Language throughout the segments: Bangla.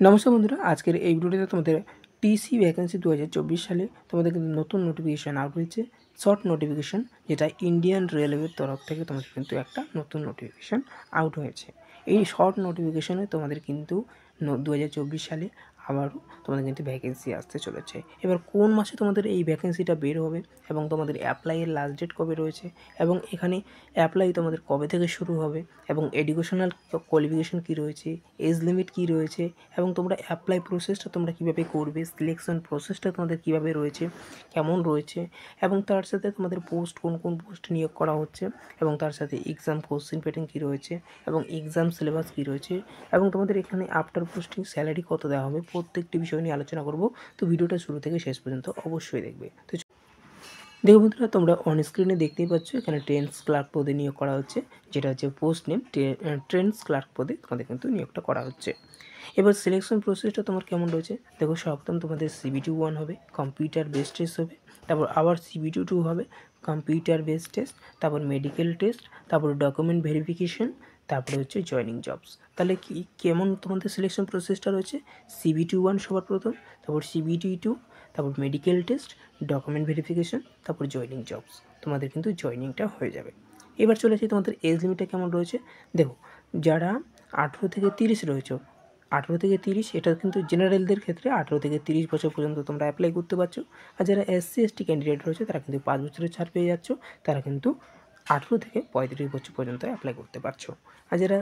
নমস্কার বন্ধুরা, আজকের এই ভিডিওটিতে তোমাদের টিসি ভ্যাকেন্সি 2024 সালে তোমাদের কিন্তু নতুন নোটিফিকেশান আউট হয়েছে। শর্ট নোটিফিকেশান, যেটা ইন্ডিয়ান রেলওয়ের তরফ থেকে তোমাদের কিন্তু একটা নতুন নোটিফিকেশান আউট হয়েছে। এই শর্ট নোটিফিকেশানে তোমাদের কিন্তু 2024 সালে আবারও তোমাদের কিন্তু ভ্যাকেন্সি আসতে চলেছে। এবার কোন মাসে তোমাদের এই ভ্যাকেন্সিটা বের হবে এবং তোমাদের অ্যাপ্লাইয়ের লাস্ট ডেট কবে রয়েছে এবং এখানে অ্যাপ্লাই তোমাদের কবে থেকে শুরু হবে এবং এডুকেশনাল কোয়ালিফিকেশন কী রয়েছে, এজ লিমিট কী রয়েছে এবং তোমরা অ্যাপ্লাই প্রসেসটা তোমরা কীভাবে করবে, সিলেকশন প্রসেসটা তোমাদের কীভাবে রয়েছে, কেমন রয়েছে এবং তার সাথে তোমাদের পোস্ট কোন কোন পোস্ট নিয়োগ করা হচ্ছে এবং তার সাথে এক্সাম কোশ্চেন প্যাটার্ন কী রয়েছে এবং এক্সাম সিলেবাস কী রয়েছে এবং তোমাদের এখানে আফটার পোস্টিং স্যালারি কত দেওয়া হবে, প্রত্যেকটি বিষয় নিয়ে আলোচনা করব। তো ভিডিওটা শুরু থেকে শেষ পর্যন্ত অবশ্যই দেখবে। তো দেখো বন্ধুরা, তোমরা অন স্ক্রিনে দেখতেই পাচ্ছ এখানে ট্রেন্স ক্লার্ক পদে নিয়োগ করা হচ্ছে, যেটা হচ্ছে পোস্ট নেম ট্রেন্স ক্লার্ক পদে তোমাদের কিন্তু নিয়োগটা করা হচ্ছে। এবার সিলেকশন প্রসেসটা তোমার কেমন রয়েছে দেখো। সপ্তম তোমাদের CBT 1 হবে, কম্পিউটার বেসড টেস্ট হবে, তারপর আবার CBT 2 হবে, কম্পিউটার বেসড টেস্ট, তারপর মেডিকেল টেস্ট, তারপর ডকুমেন্ট ভেরিফিকেশন, তারপরে হচ্ছে জয়নিং জবস। তাহলে কি কেমন তোমাদের সিলেকশন প্রসেসটা রয়েছে? CBT 1 সবার প্রথম, তারপর CBT 2, তারপর মেডিকেল টেস্ট, ডকুমেন্ট ভেরিফিকেশন, তারপর জয়নিং জবস। তোমাদের কিন্তু জয়নিংটা হয়ে যাবে। এবার চলে আসি তোমাদের এজ লিমিটটা কেমন রয়েছে দেখো। যারা 18 থেকে 30 রয়েছে, 18 থেকে 30 এটা কিন্তু জেনারেলদের ক্ষেত্রে 18 থেকে 30 বছর পর্যন্ত তোমরা অ্যাপ্লাই করতে পারছো। আর যারা SC/ST ক্যান্ডিডেট রয়েছে তারা কিন্তু 5 বছরের ছাড় পেয়ে যাচ্ছ। তারা কিন্তু 18 থেকে 35 বছর পর্যন্ত অ্যাপ্লাই করতে পারছো। আর যারা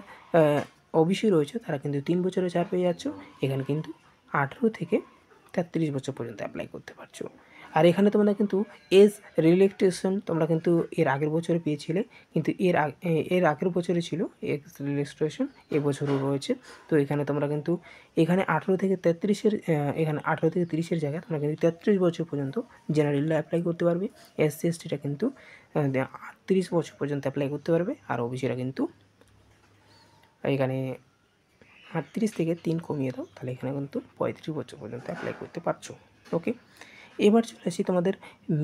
OBC রয়েছে তারা কিন্তু 3 বছরের ছাড় পেয়ে যাচ্ছ। এখানে কিন্তু 18 থেকে 33 বছর পর্যন্ত অ্যাপ্লাই করতে পারছো। আর এখানে তোমরা কিন্তু এজ রিল্যাক্সেশন তোমরা কিন্তু এর আগের বছরে পেয়েছিলে, কিন্তু এর আগের বছরে ছিল এজ রিল্যাক্সেশন, এবছরও রয়েছে। তো এখানে তোমরা কিন্তু এখানে 18 থেকে 33-এর এখানে 18 থেকে 30-এর জায়গায় তোমরা কিন্তু 33 বছর পর্যন্ত জেনারেলরা অ্যাপ্লাই করতে পারবে। SC/STটা কিন্তু 38 বছর পর্যন্ত অ্যাপ্লাই করতে পারবে। আর OBCরা কিন্তু এখানে 38 থেকে 3 কমিয়ে দাও, তাহলে এখানে কিন্তু 35 বছর পর্যন্ত অ্যাপ্লাই করতে পারছো। ওকে, এবার চলে আসি তোমাদের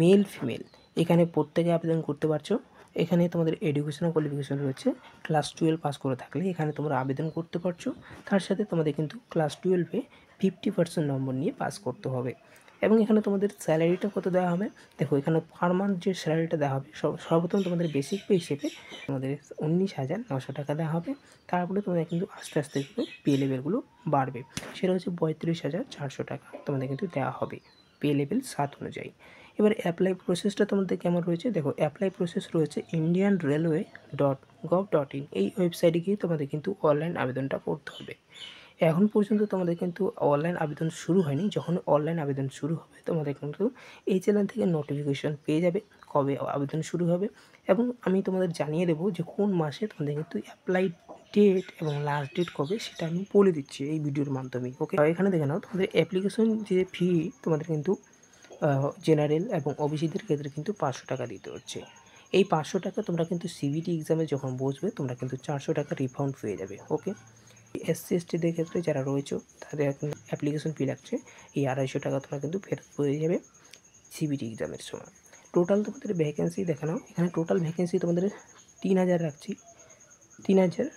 মেল ফিমেল, এখানে প্রত্যেকে আবেদন করতে পারছো। এখানে তোমাদের এডুকেশনাল কোয়ালিফিকেশন রয়েছে, ক্লাস 12 পাস করে থাকলে এখানে তোমরা আবেদন করতে পারছো। তার সাথে তোমাদের কিন্তু ক্লাস 12-এ 50% নম্বর নিয়ে পাস করতে হবে। এবং এখানে তোমাদের স্যালারিটা কত দেওয়া হবে দেখো। এখানে পার মান্থ যে স্যালারিটা দেওয়া হবে সর্বপ্রথম তোমাদের বেসিক পে হিসেবে তোমাদের 19,900 টাকা দেওয়া হবে। তারপরে তোমাদের কিন্তু আস্তে আস্তে কিন্তু পে লেভেলগুলো বাড়বে, সেটা হচ্ছে 35,400 টাকা তোমাদের কিন্তু দেওয়া হবে পে লেভেল 7 অনুযায়ী। এবার অ্যাপ্লাই প্রসেসটা তোমাদের কেমন রয়েছে দেখো। অ্যাপ্লাই প্রসেস রয়েছে indianrailway.gov.in, এই ওয়েবসাইটে গিয়ে তোমাদের কিন্তু অনলাইন আবেদনটা করতে হবে। এখন পর্যন্ত তোমাদের কিন্তু অনলাইন আবেদন শুরু হয়নি। যখন অনলাইন আবেদন শুরু হবে তোমাদের কিন্তু এই চ্যানেল থেকে নোটিফিকেশন পেয়ে যাবে কবে আবেদন শুরু হবে, এবং আমি তোমাদের জানিয়ে দেবো যে কোন মাসে তোমাদের কিন্তু অ্যাপ্লাই ডেট এবং লাস্ট ডেট কবে সেটা আমি বলে দিচ্ছি এই ভিডিওর মাধ্যমে। ওকে, এখানে দেখে নাও তোমাদের অ্যাপ্লিকেশন যে ফি তোমাদের কিন্তু জেনারেল এবং OBCদের ক্ষেত্রে কিন্তু 500 টাকা দিতে হচ্ছে। এই 500 টাকা তোমরা কিন্তু CBT এক্সামে যখন বসবে তোমরা কিন্তু 400 টাকা রিফান্ড পেয়ে যাবে। ওকে, SC/STদের ক্ষেত্রে যারা রয়েছে তাদের কিন্তু অ্যাপ্লিকেশন ফি লাগছে, এই 250 টাকা তোমরা কিন্তু ফেরত পেয়ে যাবে CBT এক্সামের সময়। টোটাল তোমাদের ভ্যাকেন্সি দেখে নাও। এখানে টোটাল ভ্যাকেন্সি তোমাদের 3000 রাখছি, 3000।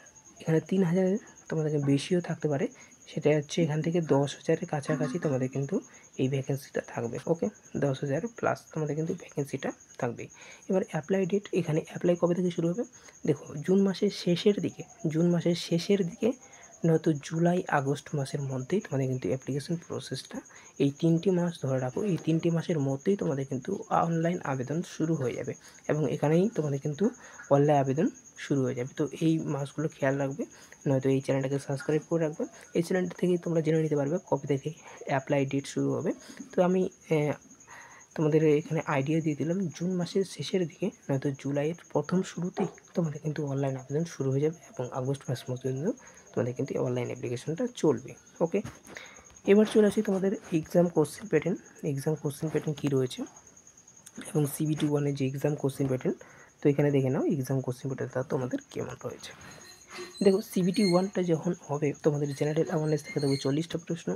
এখানে 3000 তোমাদেরকে বেশিও থাকতে পারে, সেটা হচ্ছে এখান থেকে 10,000-এর কাছাকাছি তোমাদের কিন্তু এই ভ্যাকেন্সিটা থাকবে। ওকে, 10,000 প্লাস তোমাদের কিন্তু ভ্যাকেন্সিটা থাকবে। এবার অ্যাপ্লাই ডেট, এখানে অ্যাপ্লাই কবে থেকে শুরু হবে দেখো। জুন মাসের শেষের দিকে নয়তো জুলাই আগস্ট মাসের মধ্যেই তোমাদের কিন্তু অ্যাপ্লিকেশন প্রসেসটা, এই 3টি মাস ধরে রাখো, এই 3টি মাসের মধ্যেই তোমাদের কিন্তু অনলাইন আবেদন শুরু হয়ে যাবে এবং এখানেই তোমাদের কিন্তু অনলাইন আবেদন শুরু হয়ে যাবে। তো এই মাসগুলো খেয়াল রাখবে, নয়তো এই চ্যানেলটাকে সাবস্ক্রাইব করে রাখবে। এই চ্যানেলটা থেকেই তোমরা জেনে নিতে পারবে কবে থেকে অ্যাপ্লাই ডেট শুরু হবে। তো আমি তোমাদের এখানে আইডিয়া দিয়ে দিলাম, জুন মাসের শেষের দিকে নয়তো জুলাইয়ের প্রথম শুরুতেই তোমাদের কিন্তু অনলাইন আবেদন শুরু হয়ে যাবে এবং আগস্ট মাস পর্যন্ত তোমাদের কিন্তু অনলাইন অ্যাপ্লিকেশনটা চলবে। ওকে, এবার চলে আসি তোমাদের এক্সাম কোশ্চেন প্যাটার্ন কী রয়েছে এবং CBT 1-এর যে এক্সাম কোশ্চেন প্যাটার্ন। তো এখানে দেখে নাও এক্সাম কোশ্চেন প্যাটার্নটা তোমাদের কেমন রয়েছে দেখো। CBT 1টা যখন হবে তোমাদের জেনারেল অ্যাওয়ারনেস থেকে থাকবে 40টা প্রশ্ন,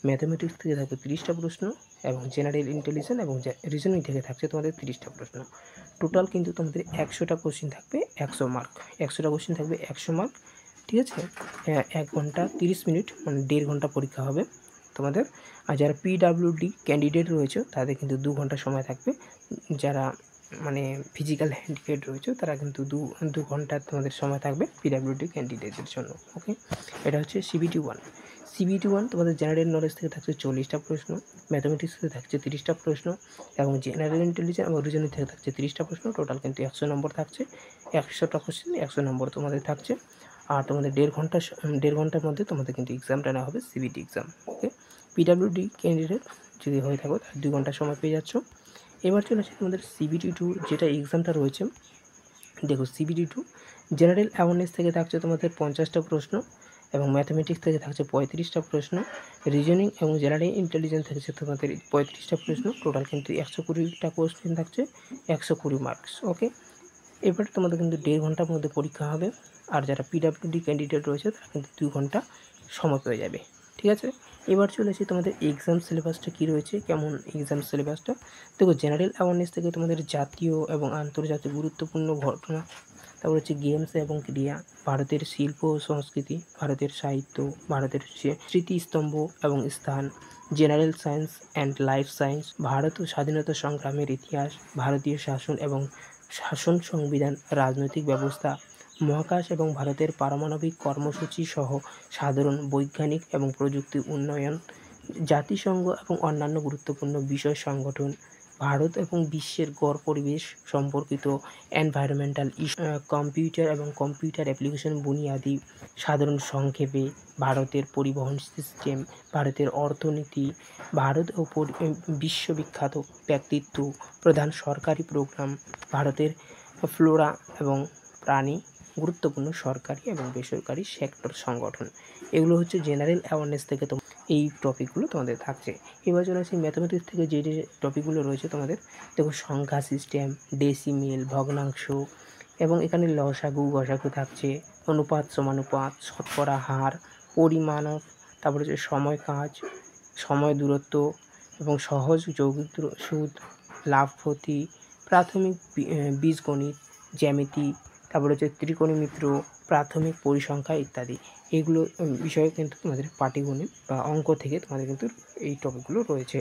ম্যাথামেটিক্স থেকে থাকবে 30টা প্রশ্ন এবং জেনারেল ইন্টেলিজেন্স এবং রিজনিং থেকে থাকছে তোমাদের 30টা প্রশ্ন। টোটাল কিন্তু তোমাদের 100টা কোশ্চেন থাকবে 100 মার্ক, 100টা কোশ্চেন থাকবে 100 মার্ক। ঠিক আছে। 1 ঘন্টা 30 মিনিট মানে 1.5 ঘন্টা পরীক্ষা হবে তোমাদের। আর যারা পিডাব্লিউডি ক্যান্ডিডেট রয়েছে তাদের কিন্তু 2 ঘন্টা সময় থাকবে। যারা মানে ফিজিক্যাল হ্যান্ডিক্যাপড রয়েছে তারা কিন্তু 2 ঘন্টা তোমাদের সময় থাকবে পিডাব্লিউডি ক্যান্ডিডেটদের জন্য। ওকে, এটা হচ্ছে সিবিটি 1। সিবিটি 1 তোমাদের জেনারেল নলেজ থেকে থাকছে 40টা প্রশ্ন, ম্যাথামেটিক্স থেকে থাকছে 30টা প্রশ্ন এবং জেনারেল ইন্টেলিজেন্স এবং রিজনিং থেকে থাকছে 30টা প্রশ্ন। টোটাল কিন্তু 100 নম্বর থাকছে। 100টা কোশ্চেন 100 নম্বর তোমাদের থাকছে। আর তোমাদের 1.5 ঘন্টার মধ্যে তোমাদের কিন্তু এক্সামটা নেওয়া হবে, সিবিটি এক্সাম। ওকে, পিডাব্লিউডি ক্যান্ডিডেট যদি হয়ে থাকো তাহলে 2 ঘন্টা সময় পেয়ে যাচ্ছ। এবার চলে আসছে তোমাদের সিবিটি 2 যেটা এক্সামটা রয়েছে। দেখো সিবিটি 2 জেনারেল অ্যাওয়ারনেস থেকে থাকছে তোমাদের 50টা প্রশ্ন এবং ম্যাথামেটিক্স থেকে থাকছে 35টা প্রশ্ন, রিজনিং এবং জেনারেল ইন্টেলিজেন্স থাকছে তোমাদের 35টা প্রশ্ন। টোটাল কিন্তু 120টা কোশ্চেন থাকছে, 120 মার্কস। ওকে, এবার তোমাদের কিন্তু 1.5 ঘন্টার মধ্যে পরীক্ষা হবে। আর যারা পিডাব্লিউডি ক্যান্ডিডেট রয়েছে তারা কিন্তু 2 ঘন্টা সময় পেয়ে যাবে। ঠিক আছে, এবার চলে আসি তোমাদের এক্সাম সিলেবাসটা কী রয়েছে, কেমন এক্সাম সিলেবাসটা। দেখো জেনারেল অ্যাওয়ারনেস থেকে তোমাদের জাতীয় এবং আন্তর্জাতিক গুরুত্বপূর্ণ ঘটনা, তারপর হচ্ছে গেমস এবং ক্রীড়া, ভারতের শিল্প ও সংস্কৃতি, ভারতের সাহিত্য, ভারতের স্মৃতিস্তম্ভ এবং স্থান, general science and life science, Bharat ও স্বাধীনতা সংগ্রামের ইতিহাস, ভারতীয় শাসন এবং শাসন সংবিধান, রাজনৈতিক ব্যবস্থা, মহাকাশ এবং ভারতের পারমাণবিক কর্মসূচি সহ সাধারণ বৈজ্ঞানিক এবং প্রযুক্তি উন্নয়ন, জাতিসংঘ এবং অন্যান্য গুরুত্বপূর্ণ বিষয় সংগঠন, ভারত এবং বিশ্বের গড় পরিবেশ সম্পর্কিত এনভায়রনমেন্টাল ইস্যু, কম্পিউটার এবং কম্পিউটার অ্যাপ্লিকেশন বুনিয়াদি, সাধারণ সংক্ষেপে ভারতের পরিবহন সিস্টেম, ভারতের অর্থনীতি, ভারত ও বিশ্ববিখ্যাত ব্যক্তিত্ব, প্রধান সরকারি প্রোগ্রাম, ভারতের ফ্লোরা এবং প্রাণী, গুরুত্বপূর্ণ সরকারি এবং বেসরকারি সেক্টর সংগঠন। এগুলো হচ্ছে জেনারেল অ্যাওয়ারনেস থেকে এই টপিকগুলো তোমাদের থাকছে। এবার চলে আসি ম্যাথামেটিক্স থেকে যে যে টপিকগুলো রয়েছে তোমাদের। দেখো সংখ্যা সিস্টেম, ডেসিমেল, ভগ্নাংশ এবং এখানে লসাগু গসাগু থাকছে, অনুপাত সমানুপাত, শতকরা হার, পরিমাণক, তারপরে হচ্ছে সময় কাজ, সময় দূরত্ব এবং সহজ যৌগিক সুদ, লাভ ক্ষতি, প্রাথমিক বীজগণিত, জ্যামিতি, তারপরে হচ্ছে ত্রিকোণমিত্র, প্রাথমিক পরিসংখ্যা ইত্যাদি। এগুলো বিষয়ে কিন্তু তোমাদের পাটিগণিত বা অঙ্ক থেকে তোমাদের কিন্তু এই টপিকগুলো রয়েছে।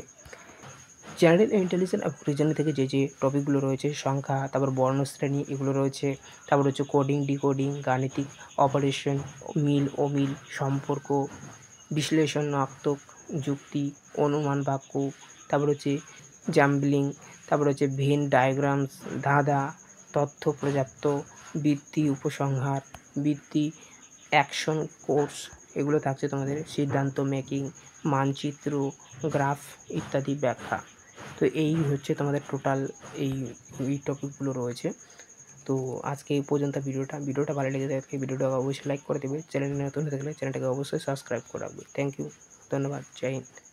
জেনারেল ইন্টেলিজেন্স এবং রিজনিং থেকে যে যে টপিকগুলো রয়েছে, সংখ্যা, তারপর বর্ণশ্রেণী এগুলো রয়েছে, তারপর হচ্ছে কোডিং ডিকোডিং, গাণিতিক অপারেশন, মিল অমিল, সম্পর্ক, বিশ্লেষণাত্মক যুক্তি, অনুমান বাক্য, তারপর হচ্ছে জাম্বলিং, তারপর হচ্ছে ভেন ডায়াগ্রামস, ধাঁধা, তথ্য পর্যাপ্ত, বৃত্তি উপসংহার, বৃত্তি, অ্যাকশন কোর্স, এগুলো থাকছে তোমাদের সিদ্ধান্ত মেকিং, মানচিত্র, গ্রাফ ইত্যাদি ব্যাখ্যা। তো এই হচ্ছে তোমাদের টোটাল এই টপিকগুলো রয়েছে। তো আজকে এই পর্যন্ত ভিডিওটা ভালো লেগে থাকলে ভিডিওটাকে অবশ্যই লাইক করে দেবে। চ্যানেলে নতুন হয়ে থাকলে চ্যানেলটাকে অবশ্যই সাবস্ক্রাইব করে রাখবে। থ্যাংক ইউ, ধন্যবাদ, জয় হিন্দ।